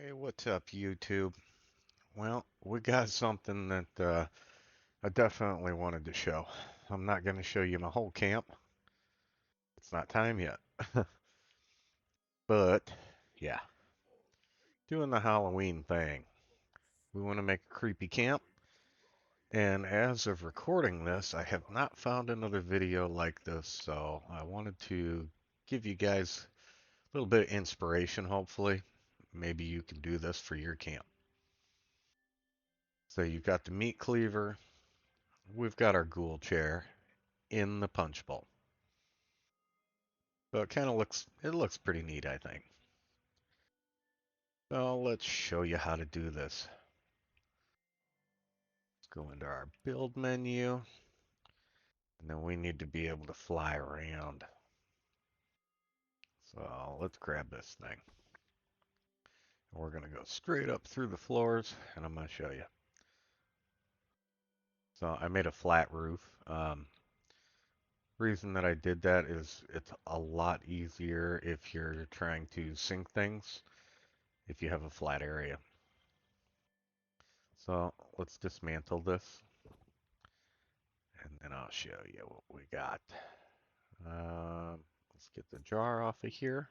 Hey, what's up, YouTube? Well, we got something that I definitely wanted to show. I'm not going to show you my whole camp. It's not time yet. But, yeah, doing the Halloween thing. We want to make a creepy camp. And as of recording this, I have not found another video like this, so I wanted to give you guys a little bit of inspiration, hopefully. Maybe you can do this for your camp. So you've got the meat cleaver. We've got our ghoul chair in the punch bowl. So it looks pretty neat, I think. So let's show you how to do this. Let's go into our build menu, and then we need to be able to fly around. So let's grab this thing. And we're going to go straight up through the floors, and I'm going to show you. So I made a flat roof. Reason that I did that is it's a lot easier if you're trying to sync things if you have a flat area. So let's dismantle this, and then I'll show you what we got. Let's get the jar off of here.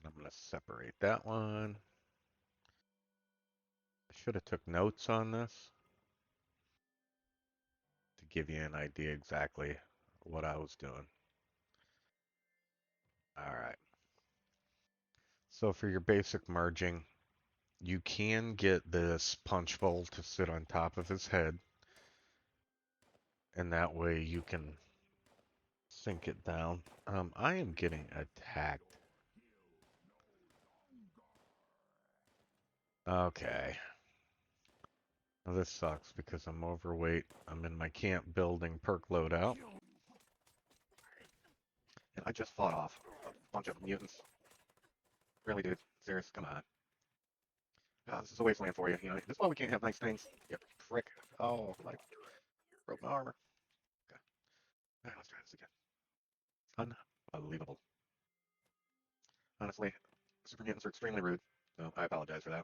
I'm going to separate that one. I should have took notes on this to give you an idea exactly what I was doing. All right. So for your basic merging, you can get this punch bowl to sit on top of his head, and that way you can sink it down. I am getting attacked. Okay. Now this sucks because I'm overweight. I'm in my camp building perk loadout. And I just fought off a bunch of mutants. Really, dude? Serious? Come on. This is a wasteland for you. You know, this is why we can't have nice things. You prick. Oh, like, broke my armor. Okay. Alright, let's try this again. Unbelievable. Honestly, super mutants are extremely rude, so I apologize for that.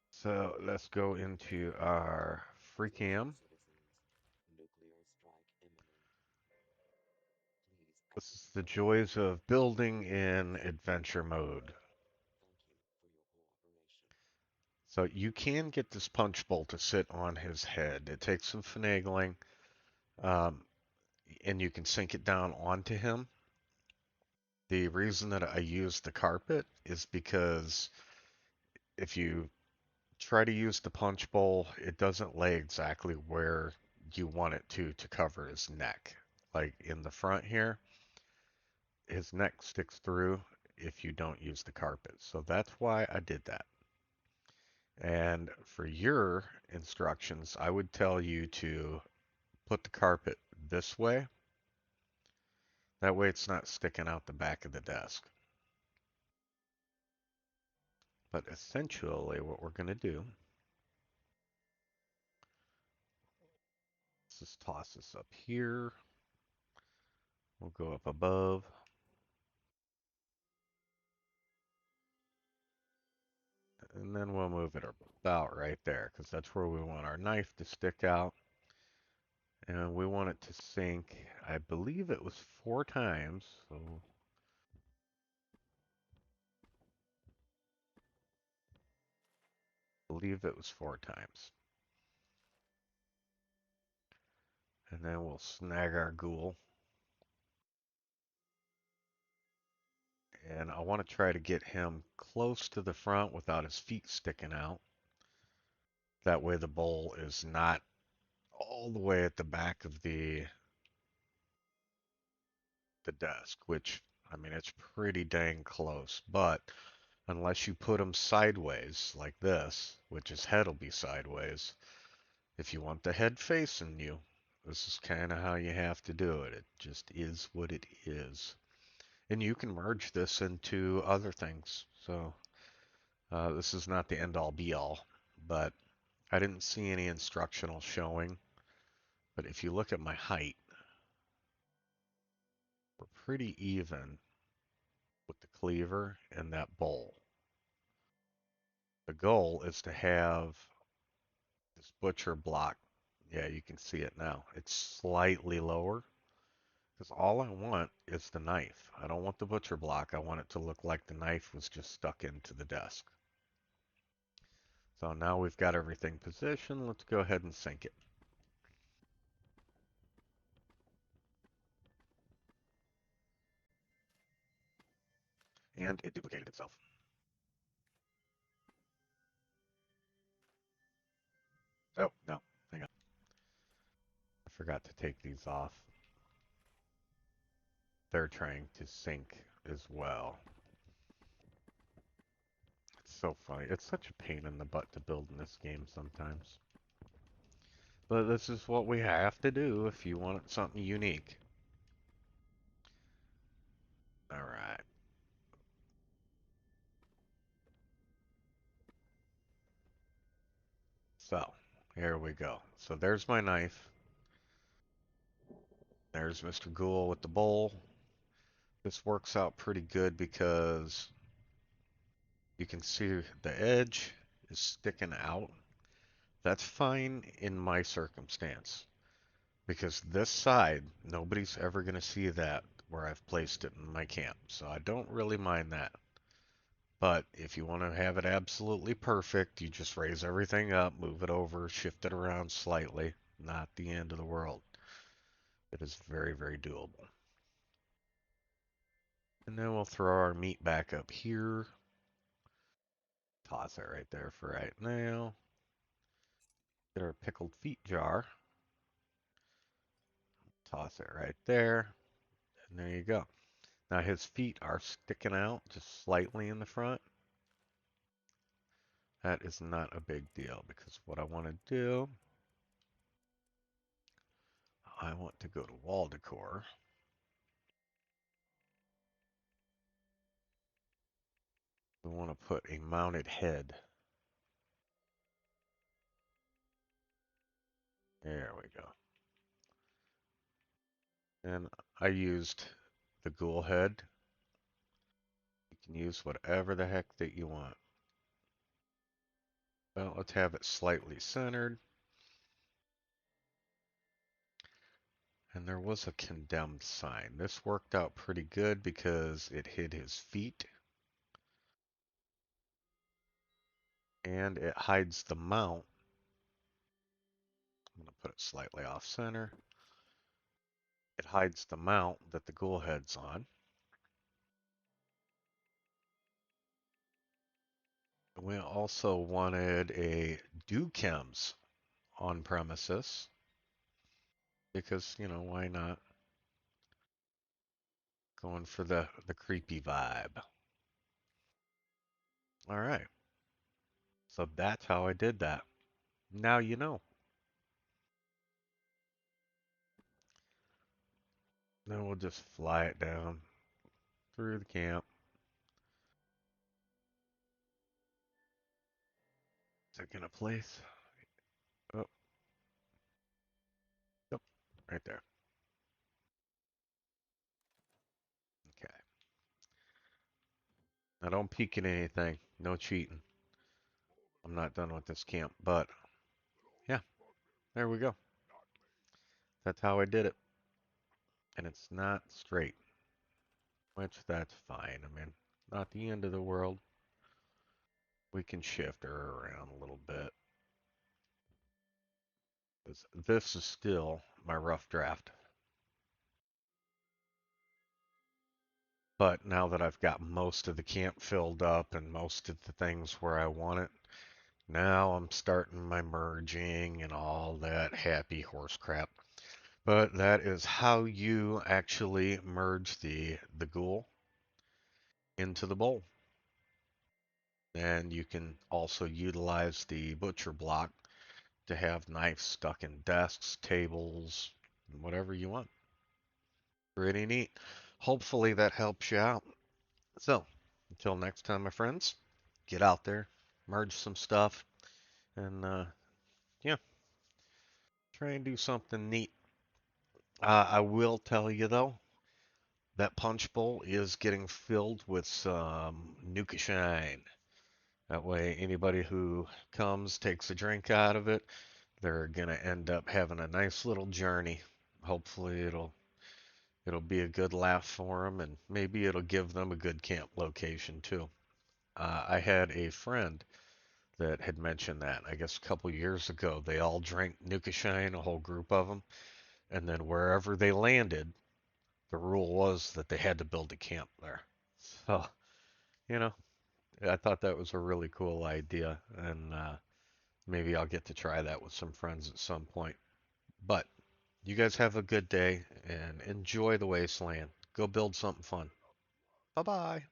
So let's go into our free cam. This is the joys of building in adventure mode. So you can get this punch bowl to sit on his head. It takes some finagling, um, and you can sink it down onto him. The reason that I use the carpet is because if you try to use the punch bowl, it doesn't lay exactly where you want it to cover his neck. Like in the front here, his neck sticks through if you don't use the carpet. So that's why I did that. And for your instructions, I would tell you to put the carpet this way. That way it's not sticking out the back of the desk. But essentially what we're going to do is just toss this up here. We'll go up above. And then we'll move it about right there because that's where we want our knife to stick out. And we want it to sink, I believe it was 4 times. So I believe it was 4 times. And then we'll snag our ghoul. And I want to try to get him close to the front without his feet sticking out. That way the bowl is not all the way at the back of the desk, which, I mean, it's pretty dang close. But unless you put him sideways like this, which his head will be sideways, if you want the head facing you, this is kind of how you have to do it. It just is what it is. And you can merge this into other things. So this is not the end all be all, but I didn't see any instructional showing. But if you look at my height, we're pretty even with the cleaver and that bowl. The goal is to have this butcher block. Yeah, you can see it now. It's slightly lower because all I want is the knife. I don't want the butcher block. I want it to look like the knife was just stuck into the desk. So now we've got everything positioned. Let's go ahead and sync it. And it duplicated itself. Oh, no, hang on. I forgot to take these off. They're trying to sync as well. It's so funny. It's such a pain in the butt to build in this game sometimes. But this is what we have to do if you want something unique. Alright. So, here we go. So there's my knife. There's Mr. Ghoul with the bowl. This works out pretty good because you can see the edge is sticking out. That's fine in my circumstance because this side, nobody's ever going to see that where I've placed it in my camp. So I don't really mind that. But if you want to have it absolutely perfect, you just raise everything up, move it over, shift it around slightly. Not the end of the world. It is very, very doable. And then we'll throw our meat back up here. Toss it right there for right now. Get our pickled feet jar. Toss it right there. And there you go. Now his feet are sticking out just slightly in the front. That is not a big deal because what I want to do, I want to go to wall decor. We want to put a mounted head. There we go. And I used the ghoul head. You can use whatever the heck that you want. Well, let's have it slightly centered. And there was a condemned sign. This worked out pretty good because it hid his feet. And it hides the mount. I'm going to put it slightly off center. It hides the mount that the ghoul head's on. We also wanted a Duchems on premises because, you know, why not? Going for the creepy vibe. All right. So that's how I did that. Now you know. Then we'll just fly it down through the camp. Is it gonna place? Oh, yep, right there. Okay. Now don't peek at anything. No cheating. I'm not done with this camp, but yeah, there we go. That's how I did it. And it's not straight, which that's fine. I mean, not the end of the world. We can shift her around a little bit. This is still my rough draft. But now that I've got most of the camp filled up and most of the things where I want it, now I'm starting my merging and all that happy horse crap. But that is how you actually merge the ghoul into the bowl. And you can also utilize the butcher block to have knives stuck in desks, tables, whatever you want. Pretty neat. Hopefully that helps you out. So, until next time, my friends, get out there, merge some stuff, and yeah, try and do something neat. I will tell you though, That punch bowl is getting filled with some Nuka Shine. That way, anybody who comes takes a drink out of it. They're gonna end up having a nice little journey. Hopefully, it'll be a good laugh for them, and maybe it'll give them a good camp location too. I had a friend that had mentioned that. I guess a couple years ago, they all drank Nuka Shine, a whole group of them, and then wherever they landed, the rule was that they had to build a camp there. So, you know, I thought that was a really cool idea, and maybe I'll get to try that with some friends at some point. But you guys have a good day and enjoy the wasteland. Go build something fun. Bye bye.